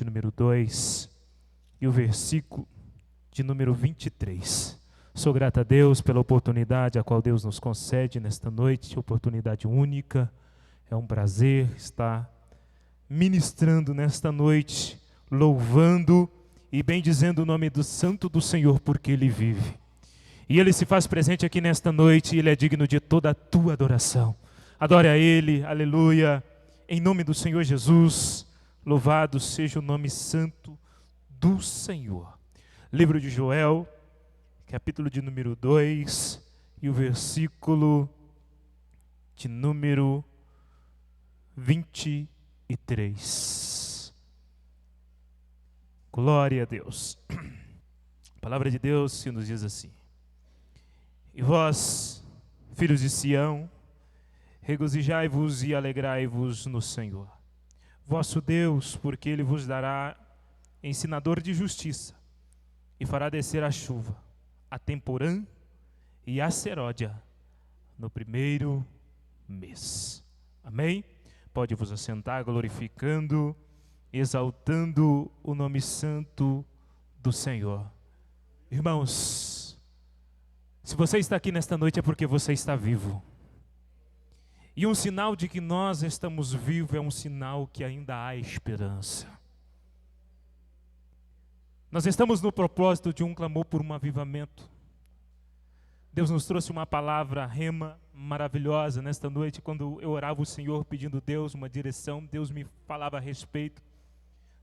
de número 2 e o versículo de número 23. Sou grato a Deus pela oportunidade a qual Deus nos concede nesta noite, oportunidade única. É um prazer estar ministrando nesta noite, louvando e bendizendo o nome do Santo do Senhor, porque Ele vive. E Ele se faz presente aqui nesta noite, e Ele é digno de toda a tua adoração. Adore a Ele, aleluia, em nome do Senhor Jesus, louvado seja o nome santo do Senhor. Livro de Joel, capítulo de número 2 e o versículo de número 23. Glória a Deus. A palavra de Deus se nos diz assim: e vós, filhos de Sião, regozijai-vos e alegrai-vos no Senhor, vosso Deus, porque Ele vos dará ensinador de justiça, e fará descer a chuva, a temporã e a seródia, no primeiro mês. Amém? Pode vos assentar, glorificando, exaltando o nome santo do Senhor. Irmãos, se você está aqui nesta noite é porque você está vivo. E um sinal de que nós estamos vivos é um sinal que ainda há esperança. Nós estamos no propósito de um clamor por um avivamento. Deus nos trouxe uma palavra rema maravilhosa nesta noite. Quando eu orava o Senhor pedindo a Deus uma direção, Deus me falava a respeito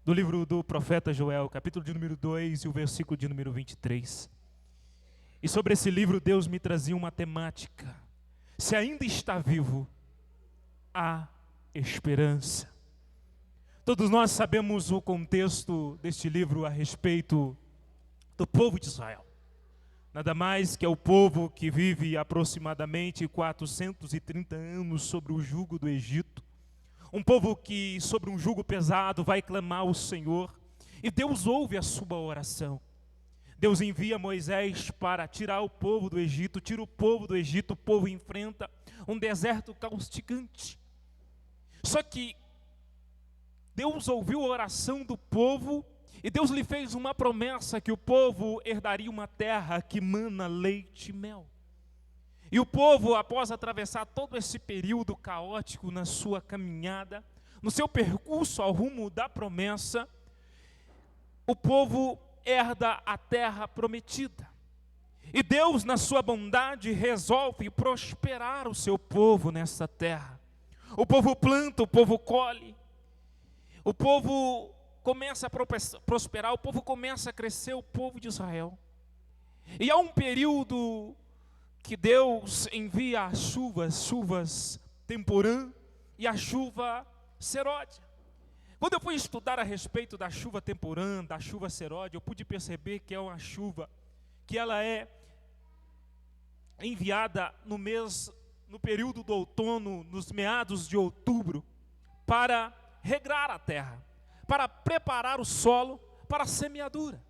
do livro do profeta Joel, capítulo de número 2 e o versículo de número 23. E sobre esse livro Deus me trazia uma temática: se ainda está vivo, há esperança. Todos nós sabemos o contexto deste livro a respeito do povo de Israel. Nada mais que é o povo que vive aproximadamente 430 anos sobre o jugo do Egito. Um povo que sobre um jugo pesado vai clamar ao Senhor. E Deus ouve a sua oração. Deus envia Moisés para tirar o povo do Egito. Tira o povo do Egito, o povo enfrenta um deserto causticante. Só que Deus ouviu a oração do povo e Deus lhe fez uma promessa que o povo herdaria uma terra que mana leite e mel. E o povo, após atravessar todo esse período caótico na sua caminhada, no seu percurso ao rumo da promessa, o povo herda a terra prometida. E Deus, na sua bondade, resolve prosperar o seu povo nessa terra. O povo planta, o povo colhe. O povo começa a prosperar, o povo começa a crescer, o povo de Israel. E há um período que Deus envia as chuvas temporã e a chuva seródia. Quando eu fui estudar a respeito da chuva temporã, da chuva seródia, eu pude perceber que é uma chuva que ela é enviada no período do outono, nos meados de outubro, para regrar a terra, para preparar o solo para a semeadura.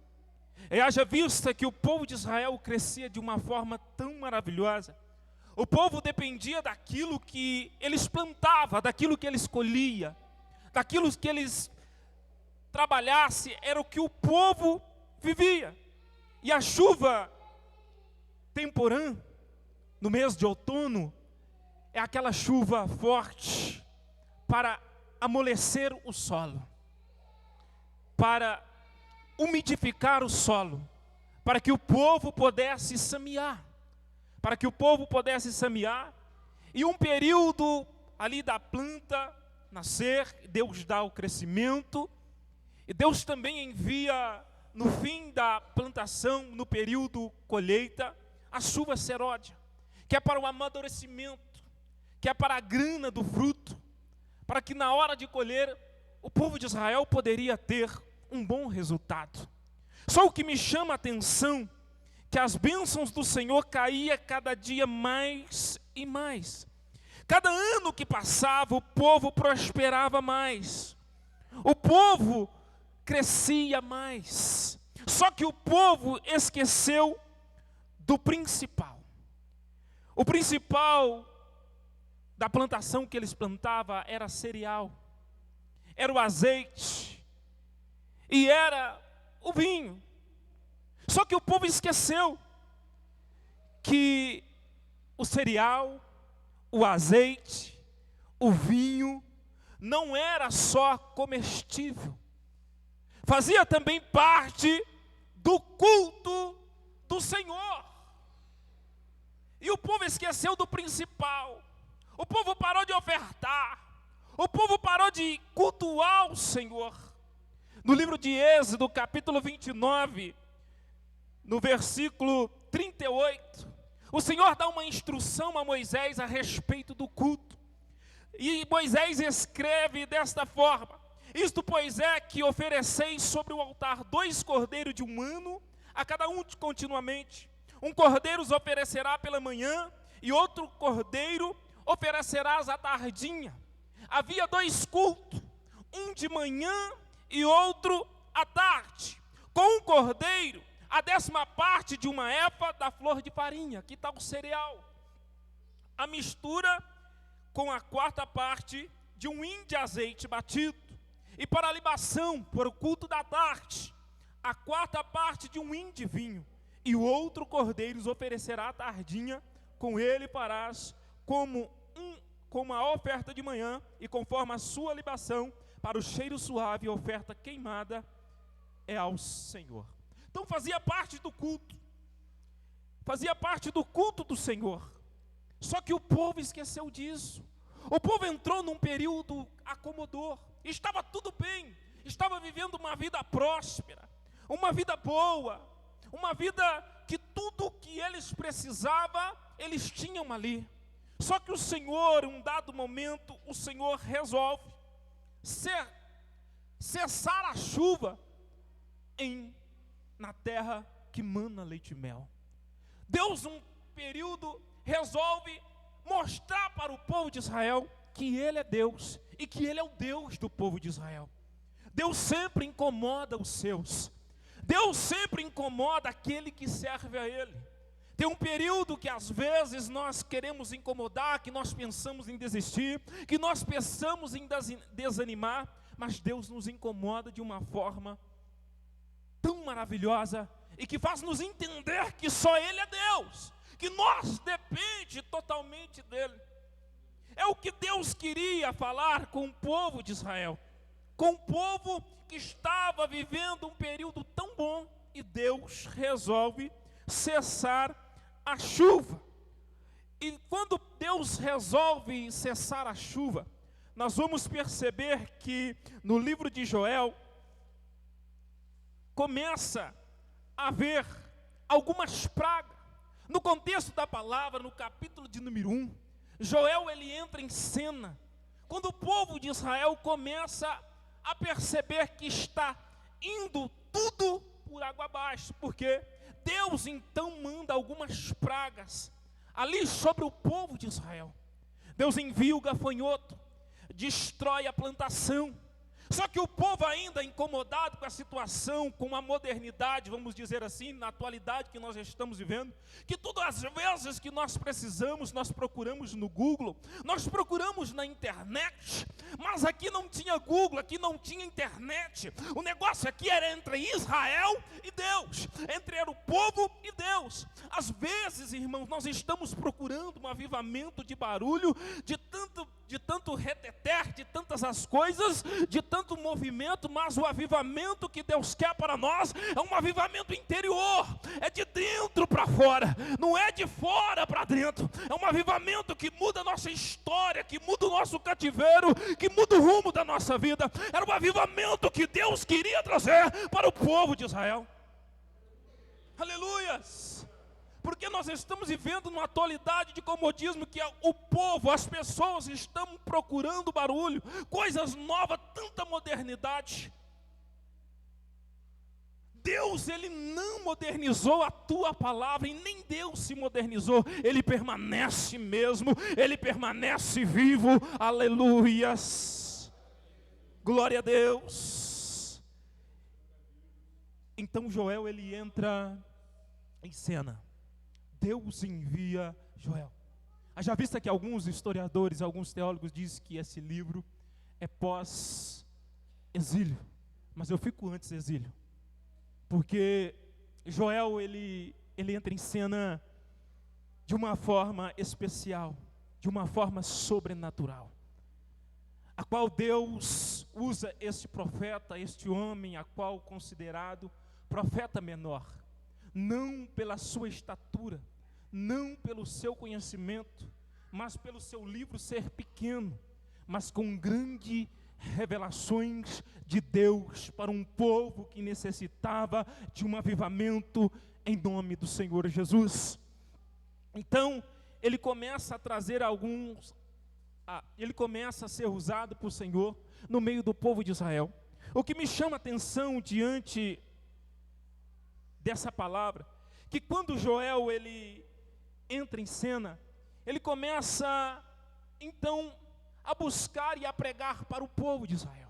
E haja vista que o povo de Israel crescia de uma forma tão maravilhosa. O povo dependia daquilo que eles plantavam, daquilo que eles colhiam, daquilo que eles trabalhassem, era o que o povo vivia. E a chuva temporã, no mês de outono, é aquela chuva forte para amolecer o solo, para umidificar o solo, para que o povo pudesse semear, e um período ali da planta nascer, Deus dá o crescimento, e Deus também envia no fim da plantação, no período colheita, a chuva seródia, que é para o amadurecimento, que é para a grana do fruto, para que na hora de colher, o povo de Israel poderia ter um bom resultado. Só o que me chama a atenção, que as bênçãos do Senhor caíam cada dia mais e mais. Cada ano que passava, o povo prosperava mais. O povo crescia mais. Só que o povo esqueceu do principal. O principal da plantação que eles plantavam era cereal, era o azeite, e era o vinho. Só que o povo esqueceu que o cereal, o azeite, o vinho não era só comestível, fazia também parte do culto do Senhor. E o povo esqueceu do principal. O povo parou de ofertar. O povo parou de cultuar o Senhor. No livro de Êxodo, capítulo 29, no versículo 38, o Senhor dá uma instrução a Moisés a respeito do culto. E Moisés escreve desta forma: isto, pois, é que ofereceis sobre o altar 2 cordeiros de 1 ano, a cada um continuamente. Um cordeiro os oferecerá pela manhã, e outro cordeiro oferecerás à tardinha. Havia 2 cultos, um de manhã e outro à tarde. Com um cordeiro, a 10ª parte de uma efa da flor de farinha, que está o cereal. A mistura com a 4ª parte de um hin de azeite batido. E para a libação, por o culto da tarde, a 4ª parte de um hin de vinho. E o outro cordeiro os oferecerá à tardinha, com ele farás como a oferta de manhã, e conforme a sua libação, para o cheiro suave, a oferta queimada é ao Senhor. Então fazia parte do culto, do Senhor. Só que o povo esqueceu disso. O povo entrou num período acomodador, estava tudo bem, estava vivendo uma vida próspera, uma vida boa, uma vida que tudo que eles precisavam, eles tinham ali. Só que o Senhor, em um dado momento, o Senhor resolve cessar a chuva na terra que mana leite e mel. Deus, num período, resolve mostrar para o povo de Israel que Ele é Deus e que Ele é o Deus do povo de Israel. Deus sempre incomoda os seus. Deus sempre incomoda aquele que serve a Ele. Tem um período que às vezes nós queremos incomodar, que nós pensamos em desistir, que nós pensamos em desanimar, mas Deus nos incomoda de uma forma tão maravilhosa e que faz nos entender que só Ele é Deus, que nós depende totalmente dEle. É o que Deus queria falar com o povo de Israel, com o povo que estava vivendo um período tão bom, e Deus resolve cessar a chuva. E quando Deus resolve cessar a chuva, nós vamos perceber que no livro de Joel começa a haver algumas pragas. No contexto da palavra, no capítulo de número 1, Joel ele entra em cena quando o povo de Israel começa a perceber que está indo tudo por água abaixo, porque Deus então manda algumas pragas ali sobre o povo de Israel. Deus envia o gafanhoto, destrói a plantação. Só que o povo ainda incomodado com a situação, com a modernidade, vamos dizer assim, na atualidade que nós estamos vivendo, que todas as vezes que nós precisamos, nós procuramos no Google, nós procuramos na internet, mas aqui não tinha Google, aqui não tinha internet. O negócio aqui era entre Israel e Deus, entre o povo e Deus. Às vezes, irmãos, nós estamos procurando um avivamento de barulho, de tanto reteter, de tantas as coisas, de tanto movimento, mas o avivamento que Deus quer para nós é um avivamento interior, é de dentro para fora, não é de fora para dentro. É um avivamento que muda a nossa história, que muda o nosso cativeiro, que muda o rumo da nossa vida. Era um avivamento que Deus queria trazer para o povo de Israel. Aleluias! Porque nós estamos vivendo numa atualidade de comodismo, que o povo, as pessoas estão procurando barulho, coisas novas, tanta modernidade. Deus, Ele não modernizou a tua palavra, e nem Deus se modernizou. Ele permanece mesmo, Ele permanece vivo. Aleluias! Glória a Deus! Então Joel, ele entra em cena. Deus envia Joel. Haja vista que alguns historiadores, alguns teólogos dizem que esse livro é pós-exílio. Mas eu fico antes, Exílio, porque Joel, ele entra em cena de uma forma especial, de uma forma sobrenatural, a qual Deus usa este profeta, este homem, a qual considerado profeta menor, não pela sua estatura, não pelo seu conhecimento, mas pelo seu livro ser pequeno, mas com grandes revelações de Deus para um povo que necessitava de um avivamento em nome do Senhor Jesus. Então, ele começa a trazer ele começa a ser usado por Senhor no meio do povo de Israel. O que me chama a atenção diante dessa palavra, que quando Joel ele entra em cena, ele começa então a buscar e a pregar para o povo de Israel.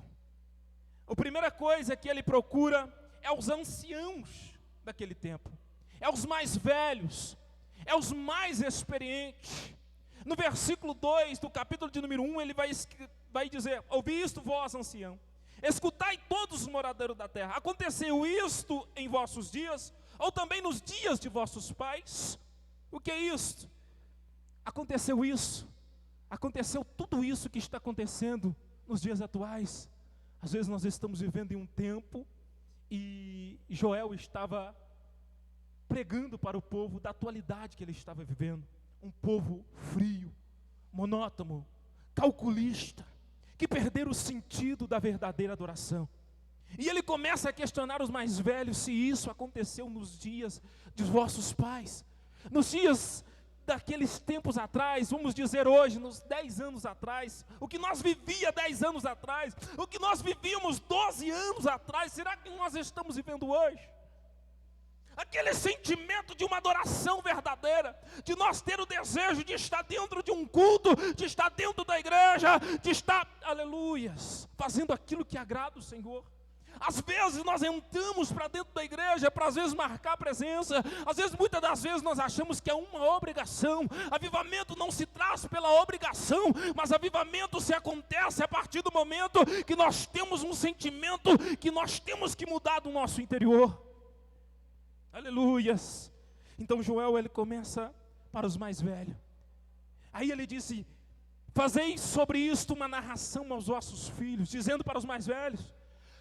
A primeira coisa que ele procura é os anciãos daquele tempo, é os mais velhos, é os mais experientes. No versículo 2 do capítulo de número 1, ele vai dizer: ouvi isto, vós ancião, escutai todos os moradores da terra, aconteceu isto em vossos dias, ou também nos dias de vossos pais? O que é isto? Aconteceu isso, aconteceu tudo isso que está acontecendo nos dias atuais. Às vezes nós estamos vivendo em um tempo, e Joel estava pregando para o povo da atualidade que ele estava vivendo. Um povo frio, monótono, calculista, que perderam o sentido da verdadeira adoração. E ele começa a questionar os mais velhos se isso aconteceu nos dias de vossos pais, nos dias daqueles tempos atrás, vamos dizer hoje, nos 10 anos atrás, o que nós vivíamos 10 anos atrás, o que nós vivíamos 12 anos atrás, será que nós estamos vivendo hoje? Aquele sentimento de uma adoração verdadeira, de nós ter o desejo de estar dentro de um culto, de estar dentro da igreja, de estar, aleluias, fazendo aquilo que agrada o Senhor. Às vezes nós entramos para dentro da igreja para às vezes marcar presença, às vezes, muitas das vezes nós achamos que é uma obrigação. Avivamento não se traz pela obrigação, mas avivamento se acontece a partir do momento que nós temos um sentimento que nós temos que mudar do nosso interior. Aleluias. Então Joel, ele começa para os mais velhos. Aí ele disse: fazei sobre isto uma narração aos vossos filhos, dizendo para os mais velhos: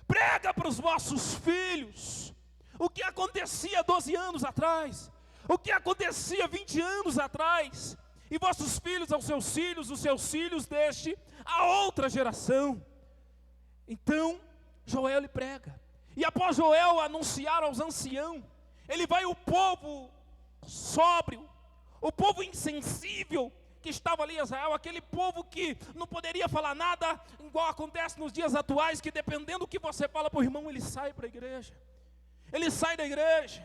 prega para os vossos filhos o que acontecia 12 anos atrás, o que acontecia 20 anos atrás, e vossos filhos aos seus filhos, os seus filhos deste a outra geração. Então Joel ele prega, e após Joel anunciar aos anciãos, ele vai o povo sóbrio, o povo insensível que estava ali em Israel, aquele povo que não poderia falar nada, igual acontece nos dias atuais, que dependendo do que você fala para o irmão, ele sai para a igreja, ele sai da igreja,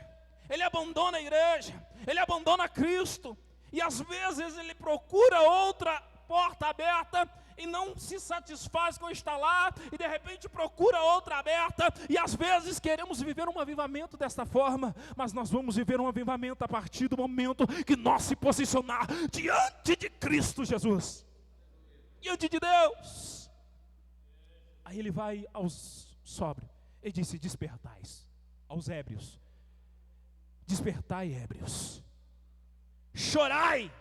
ele abandona a igreja, ele abandona Cristo, e às vezes ele procura outra porta aberta, e não se satisfaz com estar lá, e de repente procura outra aberta, e às vezes queremos viver um avivamento desta forma, mas nós vamos viver um avivamento a partir do momento que nós se posicionar diante de Cristo Jesus, diante de Deus. Aí ele vai aos sóbrios, e disse: despertais, aos ébrios, despertai, ébrios, chorai,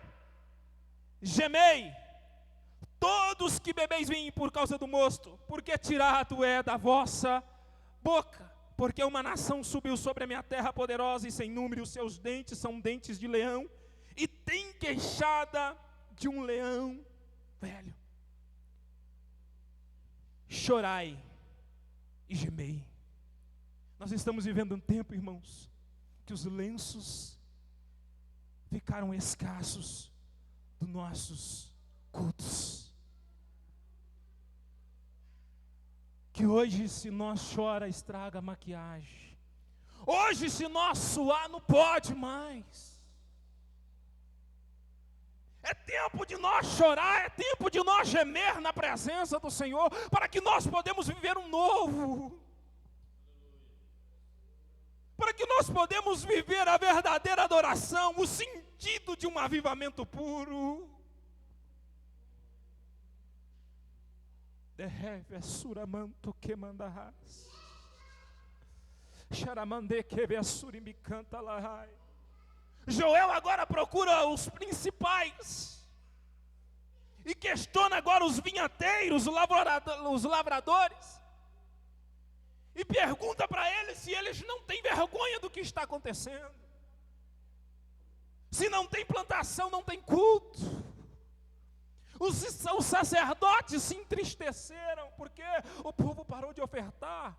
gemei, todos que bebeis vinho por causa do mosto, porque tirado é da vossa boca. Porque uma nação subiu sobre a minha terra poderosa e sem número, os seus dentes são dentes de leão, e tem queixada de um leão velho. Chorai e gemei. Nós estamos vivendo um tempo, irmãos, que os lenços ficaram escassos dos nossos cultos. Que hoje, se nós chora, estraga a maquiagem. Hoje, se nós suar, não pode mais. É tempo de nós chorar, é tempo de nós gemer na presença do Senhor, para que nós podemos viver um novo. Para que nós podemos viver a verdadeira adoração, o sentido de um avivamento puro. Derreve a suramanto que mandarás. Joel agora procura os principais e questiona agora os vinhateiros, os lavradores, e pergunta para eles se eles não têm vergonha do que está acontecendo. Se não tem plantação, não tem culto. Os sacerdotes se entristeceram porque o povo parou de ofertar,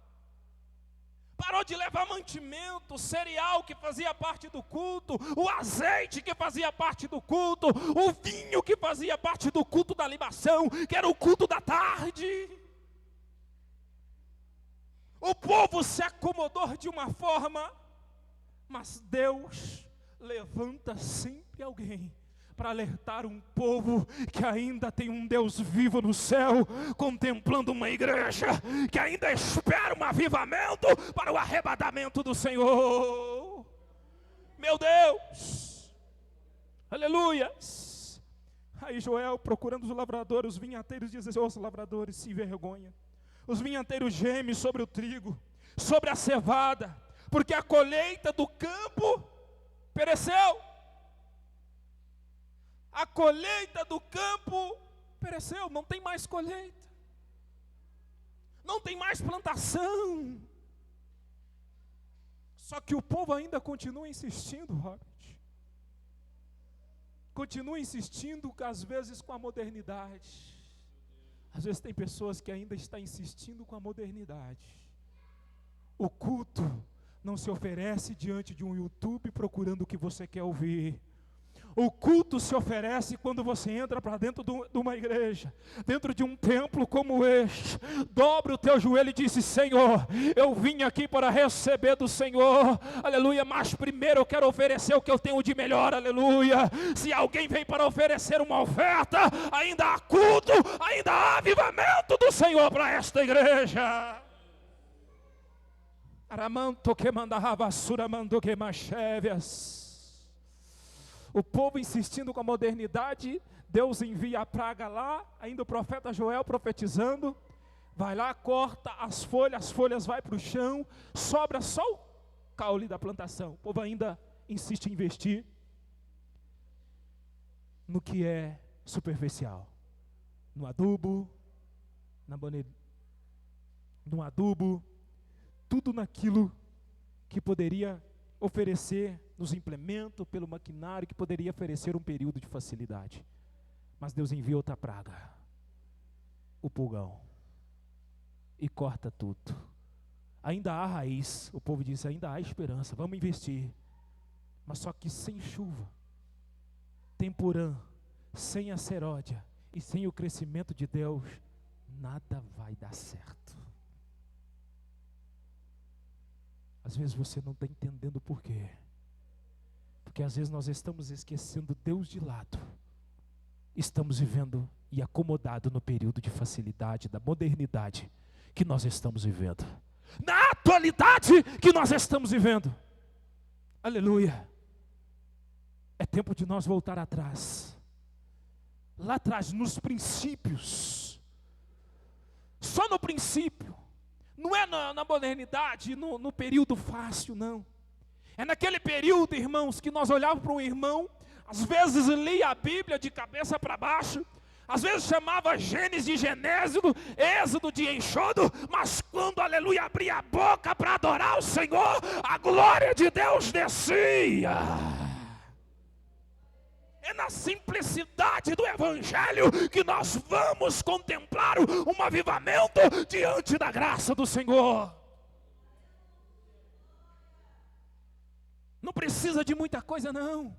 parou de levar mantimento, cereal que fazia parte do culto, o azeite que fazia parte do culto, o vinho que fazia parte do culto da libação, que era o culto da tarde. O povo se acomodou de uma forma, mas Deus levanta sempre alguém para alertar um povo que ainda tem um Deus vivo no céu, contemplando uma igreja que ainda espera um avivamento para o arrebatamento do Senhor. Meu Deus, aleluias. Aí Joel, procurando os lavradores, os vinhateiros, diz assim: os lavradores se envergonham. Os vinhateiros gemem sobre o trigo, sobre a cevada, porque a colheita do campo pereceu. A colheita do campo pereceu, não tem mais colheita, não tem mais plantação. Só que o povo ainda continua insistindo, Robert. Continua insistindo, às vezes com a modernidade. Às vezes tem pessoas que ainda estão insistindo com a modernidade. O culto não se oferece diante de um YouTube procurando o que você quer ouvir. O culto se oferece quando você entra para dentro de uma igreja, dentro de um templo como este. Dobre o teu joelho e diz: Senhor, eu vim aqui para receber do Senhor, aleluia, mas primeiro eu quero oferecer o que eu tenho de melhor, aleluia. Se alguém vem para oferecer uma oferta, ainda há culto, ainda há avivamento do Senhor para esta igreja. Aramanto que mandava basura, mandou que machevias. O povo insistindo com a modernidade, Deus envia a praga lá, ainda o profeta Joel profetizando, vai lá, corta as folhas vai para o chão, sobra só o caule da plantação. O povo ainda insiste em investir no que é superficial, no adubo, tudo naquilo que poderia oferecer nos implementos, pelo maquinário, que poderia oferecer um período de facilidade. Mas Deus envia outra praga, o pulgão, e corta tudo. Ainda há raiz, o povo diz: ainda há esperança, vamos investir. Mas só que sem chuva, temporã, sem a seródia e sem o crescimento de Deus, nada vai dar certo. Às vezes você não está entendendo por quê. Porque às vezes nós estamos esquecendo Deus de lado. Estamos vivendo e acomodado no período de facilidade, da modernidade que nós estamos vivendo. Na atualidade que nós estamos vivendo. Aleluia. É tempo de nós voltar atrás. Lá atrás, nos princípios. Só no princípio. Não é na modernidade, no período fácil, não. É naquele período, irmãos, que nós olhávamos para um irmão, às vezes lia a Bíblia de cabeça para baixo, às vezes chamava Gênesis de Genésio, Êxodo de Exodo, mas quando, aleluia, abria a boca para adorar o Senhor, a glória de Deus descia. É na simplicidade do Evangelho que nós vamos contemplar um avivamento diante da graça do Senhor. Não precisa de muita coisa, não.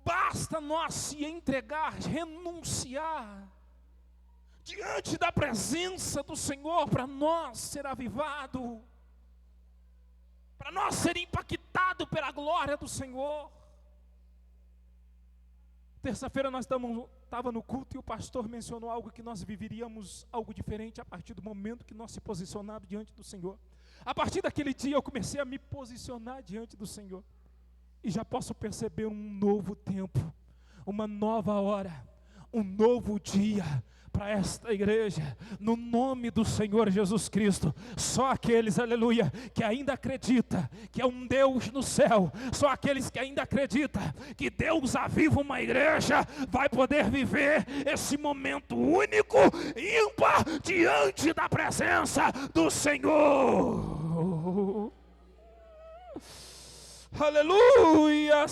Basta nós se entregar, renunciar diante da presença do Senhor para nós ser avivado, para nós ser impactado pela glória do Senhor. Terça-feira nós estava no culto e o pastor mencionou algo que nós viveríamos algo diferente a partir do momento que nós se posicionamos diante do Senhor. A partir daquele dia eu comecei a me posicionar diante do Senhor. E já posso perceber um novo tempo, uma nova hora, um novo dia para esta igreja, no nome do Senhor Jesus Cristo. Só aqueles, aleluia, que ainda acredita que é um Deus no céu, só aqueles que ainda acreditam que Deus aviva uma igreja, vai poder viver esse momento único, ímpar, diante da presença do Senhor. Aleluia.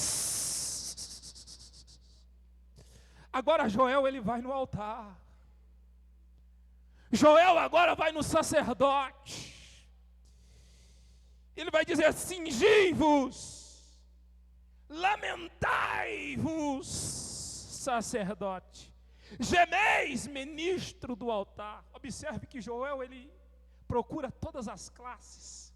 Agora Joel, ele vai no altar. Joel agora vai no sacerdote. Ele vai dizer: cingi-vos, lamentai-vos, sacerdote, gemeis, ministro do altar. Observe que Joel, ele procura todas as classes.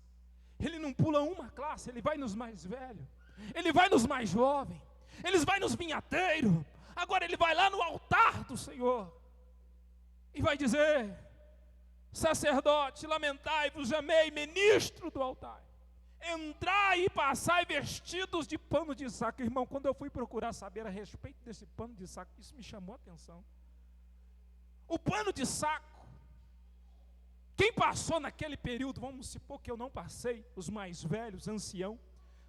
Ele não pula uma classe, ele vai nos mais velhos, ele vai nos mais jovens, ele vai nos vinhateiros. Agora ele vai lá no altar do Senhor e vai dizer: sacerdote, lamentai-vos, gemei, ministro do altar, entrai e passai vestidos de pano de saco. Irmão, quando eu fui procurar saber a respeito desse pano de saco, isso me chamou a atenção. O pano de saco, quem passou naquele período, vamos supor que eu não passei, os mais velhos, ancião,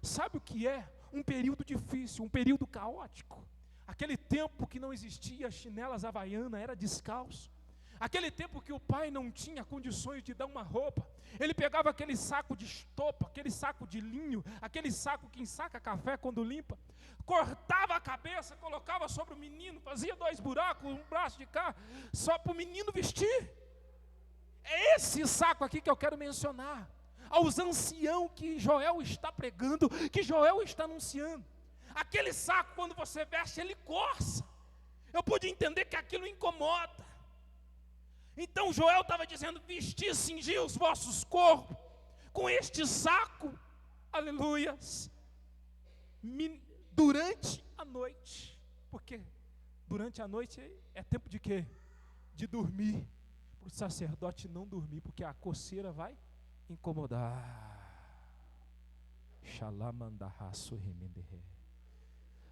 sabe o que é? Um período difícil, um período caótico. Aquele tempo que não existia chinelas havaianas, era descalço. Aquele tempo que o pai não tinha condições de dar uma roupa, ele pegava aquele saco de estopa, aquele saco de linho, aquele saco que ensaca café quando limpa, cortava a cabeça, colocava sobre o menino, fazia 2 buracos, um braço de cá, só para o menino vestir. É esse saco aqui que eu quero mencionar, aos anciãos que Joel está pregando, que Joel está anunciando. Aquele saco, quando você veste, ele coça. Eu pude entender que aquilo incomoda. Então Joel estava dizendo: vestir, cingir os vossos corpos com este saco, aleluias, durante a noite. Porque durante a noite é tempo de quê? De dormir. Para o sacerdote não dormir, porque a coceira vai incomodar.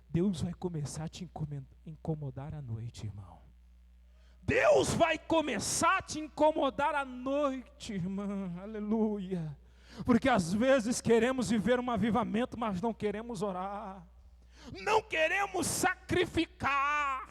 Deus vai começar a te incomodar à noite, irmão. Deus vai começar a te incomodar à noite, irmã, aleluia. Porque às vezes queremos viver um avivamento, mas não queremos orar, não queremos sacrificar.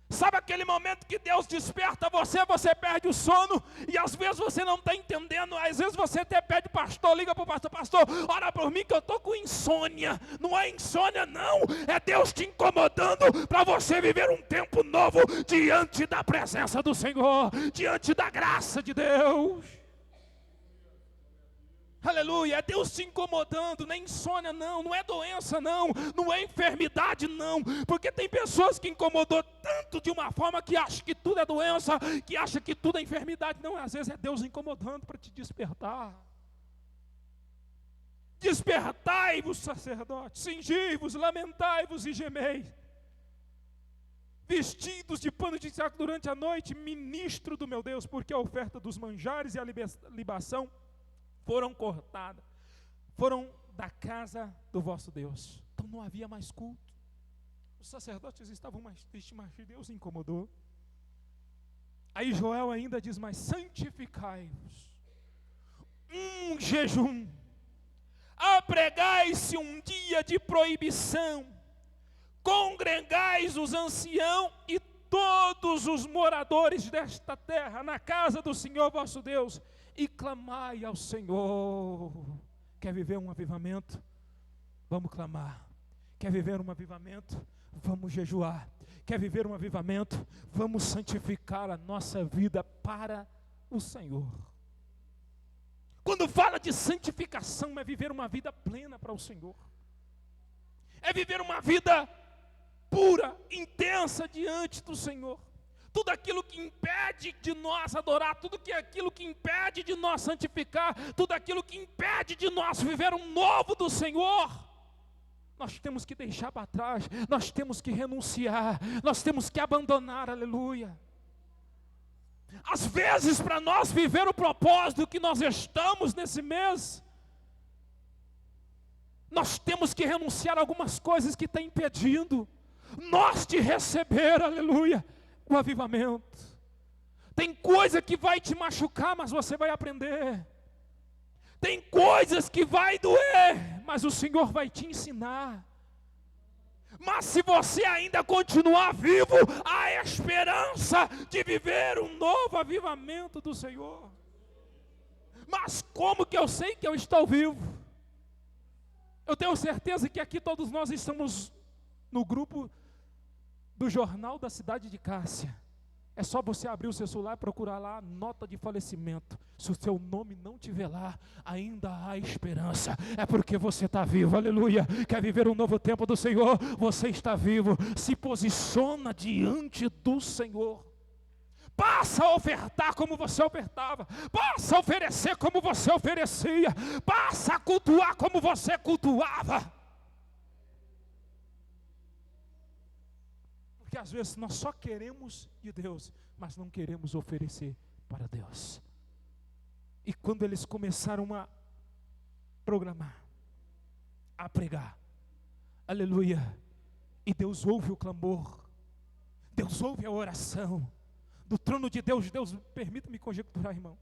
Sabe aquele momento que Deus desperta você, você perde o sono, e às vezes você não está entendendo, às vezes você até pede pastor, liga para o pastor: pastor, ora por mim que eu estou com insônia. Não é insônia não, é Deus te incomodando para você viver um tempo novo diante da presença do Senhor, diante da graça de Deus. Aleluia, é Deus te incomodando, não é insônia não, não é doença não, não é enfermidade não, porque tem pessoas que incomodou tanto de uma forma que acham que tudo é doença, que acham que tudo é enfermidade. Não, às vezes é Deus incomodando para te despertar. Despertai-vos, sacerdotes, cingi-vos, lamentai-vos e gemei, vestidos de pano de saco durante a noite, ministro do meu Deus, porque a oferta dos manjares e a libação foram cortadas, foram da casa do vosso Deus. Então não havia mais culto. Os sacerdotes estavam mais tristes, mas Deus incomodou. Aí Joel ainda diz: mas santificai-vos, um jejum, apregai-se um dia de proibição, congregais os anciãos e todos os moradores desta terra na casa do Senhor vosso Deus, e clamai ao Senhor. Quer viver um avivamento? Vamos clamar. Quer viver um avivamento? Vamos jejuar. Quer viver um avivamento? Vamos santificar a nossa vida para o Senhor. Quando fala de santificação, é viver uma vida plena para o Senhor, é viver uma vida pura, intensa diante do Senhor. Tudo aquilo que impede de nós adorar, tudo aquilo que impede de nós santificar, tudo aquilo que impede de nós viver um novo do Senhor, nós temos que deixar para trás, nós temos que renunciar, nós temos que abandonar, aleluia. Às vezes, para nós viver o propósito que nós estamos nesse mês, nós temos que renunciar a algumas coisas que estão impedindo nós de receber, aleluia, o avivamento. Tem coisa que vai te machucar, mas você vai aprender. Tem coisas que vai doer, mas o Senhor vai te ensinar. Mas se você ainda continuar vivo, há esperança de viver um novo avivamento do Senhor. Mas como que eu sei que eu estou vivo? Eu tenho certeza que aqui todos nós estamos no grupo do Jornal da Cidade de Cássia. É só você abrir o seu celular e procurar lá nota de falecimento. Se o seu nome não estiver lá, ainda há esperança. É porque você está vivo, aleluia. Quer viver um novo tempo do Senhor? Você está vivo. Se posiciona diante do Senhor. Passa a ofertar como você ofertava. Passa a oferecer como você oferecia. Passa a cultuar como você cultuava. Porque às vezes nós só queremos de Deus, mas não queremos oferecer para Deus. E quando eles começaram a programar, a pregar, aleluia, e Deus ouve o clamor, Deus ouve a oração, do trono de Deus, permita-me conjecturar, irmão,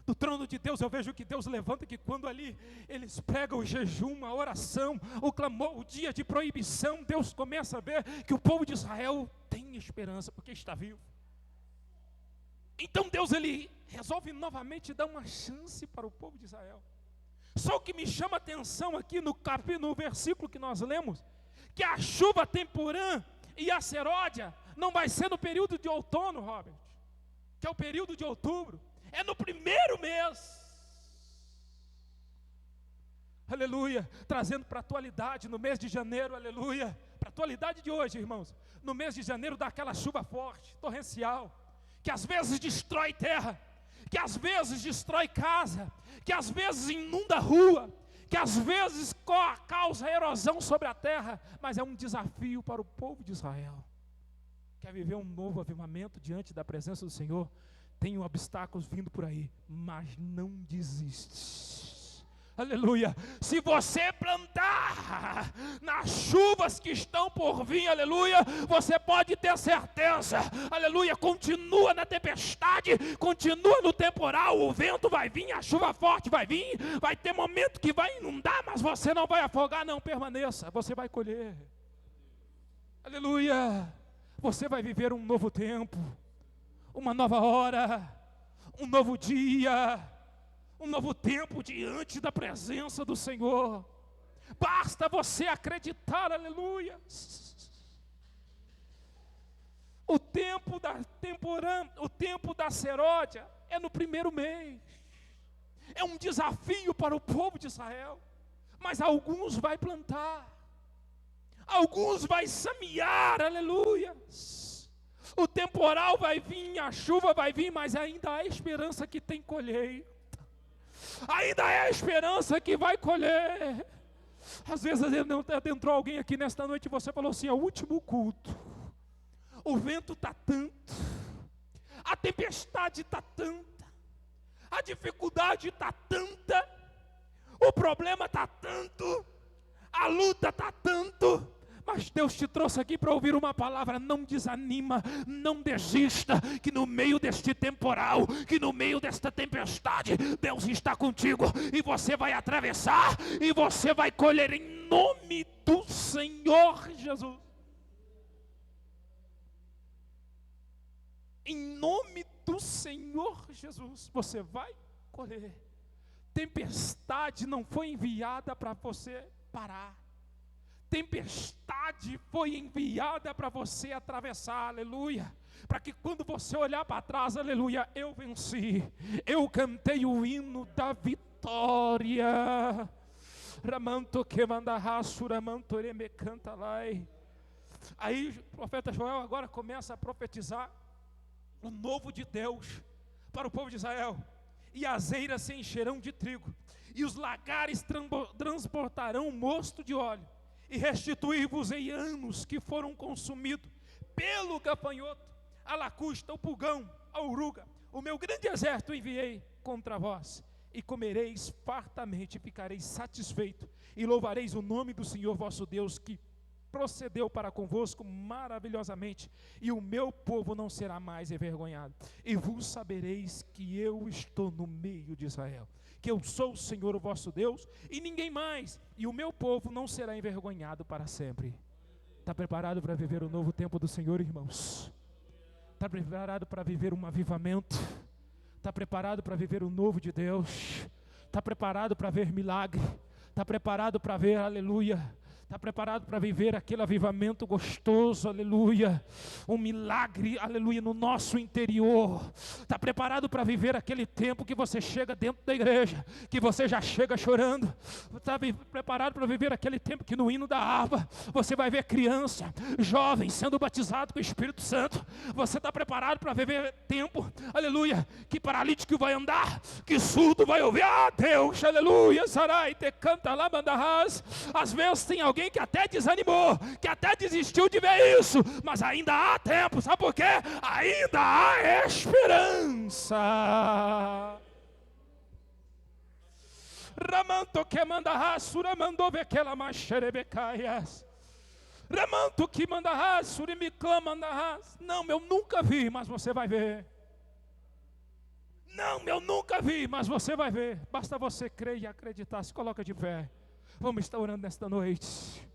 do trono de Deus eu vejo que Deus levanta, que quando ali eles pregam o jejum, a oração, o clamor, o dia de proibição, Deus começa a ver que o povo de Israel tem esperança, porque está vivo. Então Deus ele resolve novamente dar uma chance para o povo de Israel. Só o que me chama a atenção aqui no versículo que nós lemos, que a chuva temporã e a seródia não vai ser no período de outono, Robert, que é o período de outubro. É no primeiro mês, aleluia, trazendo para a atualidade, no mês de janeiro, aleluia, para a atualidade de hoje, irmãos, no mês de janeiro dá aquela chuva forte, torrencial, que às vezes destrói terra, que às vezes destrói casa, que às vezes inunda a rua, que às vezes causa erosão sobre a terra, mas é um desafio para o povo de Israel. Quer viver um novo avivamento diante da presença do Senhor? Tem obstáculos vindo por aí, mas não desiste. Aleluia. Se você plantar nas chuvas que estão por vir, aleluia, você pode ter certeza, aleluia, continua na tempestade, continua no temporal, o vento vai vir, a chuva forte vai vir, vai ter momento que vai inundar, mas você não vai afogar, não, permaneça, você vai colher. Aleluia. Você vai viver um novo tempo, uma nova hora, um novo dia, um novo tempo diante da presença do Senhor. Basta você acreditar, aleluia. O tempo da temporã, o tempo da seródia é no primeiro mês. É um desafio para o povo de Israel, mas alguns vai plantar, alguns vai semear, aleluia. O temporal vai vir, a chuva vai vir, mas ainda há esperança que tem colheita. Ainda há esperança que vai colher. Às vezes adentrou alguém aqui nesta noite e você falou assim: é o último culto. O vento está tanto, a tempestade está tanta, a dificuldade está tanta, o problema está tanto, a luta está tanto. Mas Deus te trouxe aqui para ouvir uma palavra: não desanima, não desista, que no meio deste temporal, que no meio desta tempestade, Deus está contigo, e você vai atravessar, e você vai colher em nome do Senhor Jesus. Em nome do Senhor Jesus, você vai colher. Tempestade não foi enviada para você parar. Tempestade foi enviada para você atravessar, aleluia, para que quando você olhar para trás, aleluia, eu venci, eu cantei o hino da vitória. Ramanto que manda raço, ramanto me canta lá. Aí o profeta Joel agora começa a profetizar o novo de Deus para o povo de Israel. E as eiras se encherão de trigo, e os lagares transportarão mosto de óleo, e restituir-vos-ei anos que foram consumidos pelo gafanhoto, a lacusta, o pulgão, a uruga. O meu grande exército enviei contra vós, e comereis fartamente, e ficareis satisfeito, e louvareis o nome do Senhor vosso Deus, que procedeu para convosco maravilhosamente, e o meu povo não será mais envergonhado. E vos sabereis que eu estou no meio de Israel, que eu sou o Senhor, o vosso Deus, e ninguém mais, e o meu povo não será envergonhado para sempre. Está preparado para viver o novo tempo do Senhor, irmãos? Está preparado para viver um avivamento? Está preparado para viver o novo de Deus? Está preparado para ver milagre? Está preparado para ver, aleluia? Está preparado para viver aquele avivamento gostoso, aleluia? Um milagre, aleluia, no nosso interior. Está preparado para viver aquele tempo que você chega dentro da igreja, que você já chega chorando? Está preparado para viver aquele tempo que no hino da harpa você vai ver criança, jovem sendo batizado com o Espírito Santo? Você está preparado para viver tempo, aleluia, que paralítico vai andar, que surdo vai ouvir? Ah, Deus, aleluia, sarai, te canta lá, mandarás. Às vezes tem alguém que até desanimou, que até desistiu de ver isso, mas ainda há tempo, sabe por quê? Ainda há esperança. Ramanto que mandarás, suramando vequela macherebecaias. Ramanto que mandarás, surimiclã mandarás. Não, eu nunca vi, mas você vai ver. Não, eu nunca vi, mas você vai ver. Basta você crer e acreditar. Se coloca de pé. Vamos estar orando nesta noite.